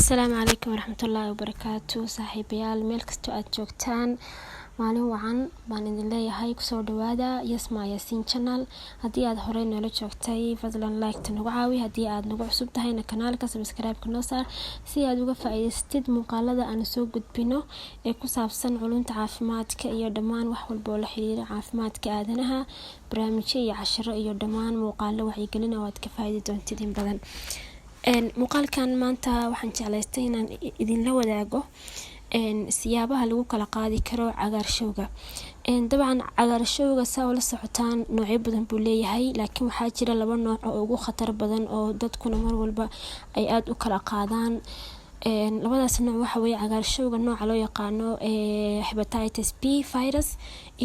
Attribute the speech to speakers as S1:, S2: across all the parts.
S1: السلام عليكم ورحمة الله وبركاته. صاحبيال meel kasto aad joogtaan maalin wacan baan idin leeyahay kusoo dhawaada Yasma Yasin channel. Haddii aad horey noola joogtay fadlan like tan ugu caawi, haddii aad nagu cusub tahayna kanaalka subscribe ka noo saar si aad uga faa'iidaystid muuqaalada aan soo gudbino ee ku saabsan culunta caafimaadka iyo dhammaan wax walba oo la xiriira caafimaadka aadanaha, barnaamijyo iyo casharo iyo dhammaan muuqaalo wacyigelin oo aad ka faa'iidi doontid in badan. muuqaalkan maanta waxaan jeclaystay inaan idinla wadaago siyaabaha lagu kala qaadi karo cagaarshowga. dabcan cagaarshowga saa la socotaan noocyo badan buu leeyahay, laakiin waxaa jira laba nooc oo ugu khatar badan oo dadkuna mar walba ay aad u kala qaadaan. labadaas nooc waxa weeye cagaarshowga nooca loo yaqaano hepatitis B virus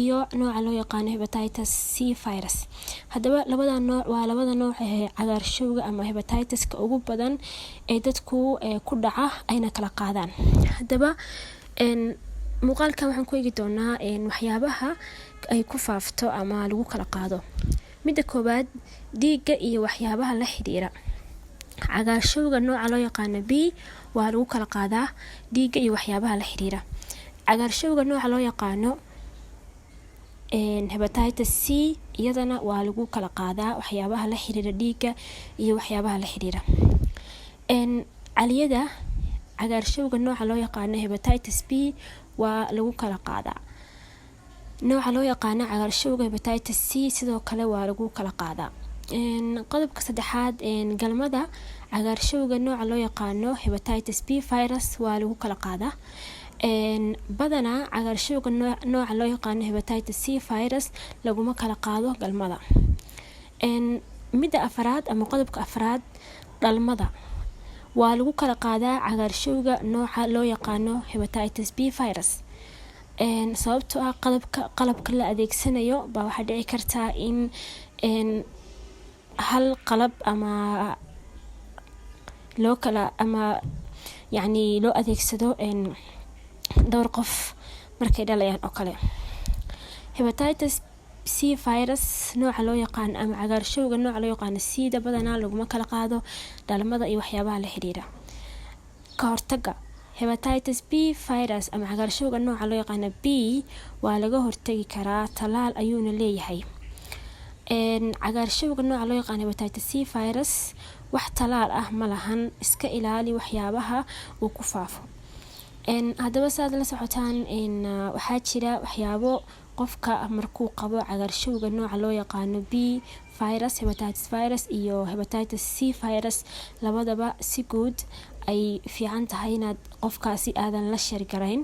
S1: iyo nooca loo yaqaano hepatitis C virus. haddaba labada nooc waa labada nooc ee cagaarshowga ama hepatitis-ka ugu badan ee dadku ku dhaca ayna kala qaadaan. haddaba muuqaalkan waxaan ku eegi doonaa waxyaabaha ay ku faafto ama lagu kala qaado. midda koobaad, dhiigga iyo waxyaabaha la xiriira. cagaarshowga nooca loo yaqaano B waa lagu kala qaadaa dhiigga iyo waxyaabaha la xiriira. cagaarshowga nooca loo yaqaano hepatitis C iyadana waa lagu kala qaadaa waxyaabaha la xiriira dhiigga iyo waxyaabaha la xiriira. caliyada cagaarshowga nooca loo yaqaano hepatitis B waa lagu kala qaadaa. nooca loo yaqaano cagaarshowga hepatitis C sidoo kale waa lagu kala qaadaa. qodobka saddexaad, galmada cagaarshowga nooca loo yaqaano hepatitis B virus waa lagu kala qaadaa. badanaa cagaarshowga nooca loo yaqaano hepatitis C virus laguma kala qaado galmada. midda afraad ama qodobka afraad, dhalmada waa lagu kala qaadaa cagaarshowga nooca loo yaqaano hepatitis B virus. sababtoo ah qalabka la adeegsanayo baa waxaa dhici kartaa in hal qalab ama loo adeegsado dhowr qof markay dhalayaan oo kale. hepatitis C virus nooca loo yaqaano ama cagaarshowga nooca loo yaqaano sida badanaa laguma kala qaado dhalmada iyo waxyaabaha la xiriira. ka hortaga hepatitis B virus ama cagaarshowga nooca loo yaqaano B waa laga hortagi karaa, talaal ayuuna leeyahay. cagaarshowga nooca loo yaqaano hepatitis C virus wax talaal ah ma lahan, iska ilaali waxyaabaha uu ku faafo. haddaba saad la socotaan waxaa jira waxyaabo qofka markuu qabo cagaarshowga nooca loo yaqaano B virus, hepatitis virus iyo hepatitis C virus labadaba si guud ay fiican tahay inaad qofkaasi aadan la sheergarayn,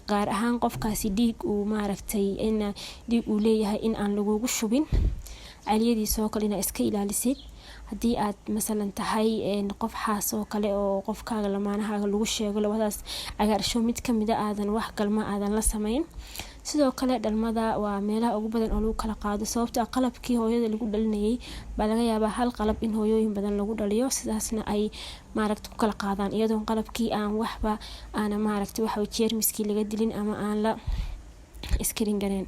S1: gaar ahaan qofkaasi dhiig uu leeyahay in aan lagugu shubin caliyadiisa oo kale inaad iska ilaalisid. haddii aad masalan tahay qof xaas oo kale oo qofkaaga lamaanahaaga lagu sheego labadaas cagaarshow mid ka mida aadan wax galma aadan la samayn. sidoo kale dhalmada waa meelaha ugu badan oo lagu kala qaado, sababtoo ah qalabkii hooyada lagu dhalinayay baa laga yaabaa hal qalab in hooyooyin badan lagu dhaliyo, sidaasna ay ku kala qaadaan iyadoo qalabkii aan waxba waxa jeermiskii laga dilin ama aan la iskarin gareyn.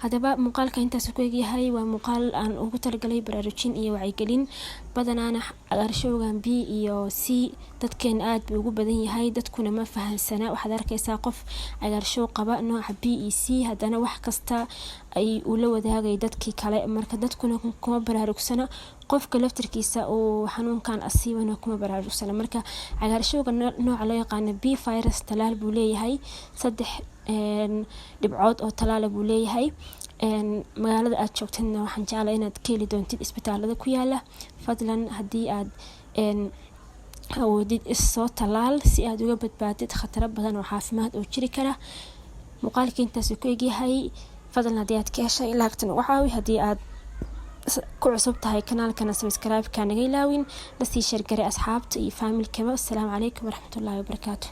S1: haddaba muuqaalka intaas ku egyahay waa muuqaal aan ugu talagalay baraarujin iyo wacyigelin. badanaana cagaarshowgan B iyo C dadkeen aad buu ugu badan yahay, dadkuna ma fahansana. waxaad arkaysaa qof cagaarshow qaba nooca B iyo C haddana wax kasta ay uu la wadaagay dadkii kale, marka dadkuna kuma baraarugsana, qofka laftarkiisa uu xanuunkan asiibana kuma baraarugsana. marka cagaarshowga nooca loo yaqaano B virus talaal buu leeyahay, 3 dhibcood oo talaala buu leeyahay. magaalada aad joogtana waxaan jeclahay inaad ka heli doontid isbitaalada ku yaala. fadlan haddii aad awoodid soo talaal si aad uga badbaadid khataro badan oo caafimaad oo jiri kara. muuqaalka intaas ku egyahay, fadlan haddii aad ka heshay laagtan ugu caawi, haddii aad ku cusub tahay kanaalkana subscribe ka naga ilaawin, la sii sheer garay asxaabta iyo familkaba. assalaamu calaykum waraxmatullaahi wabarakaatuh.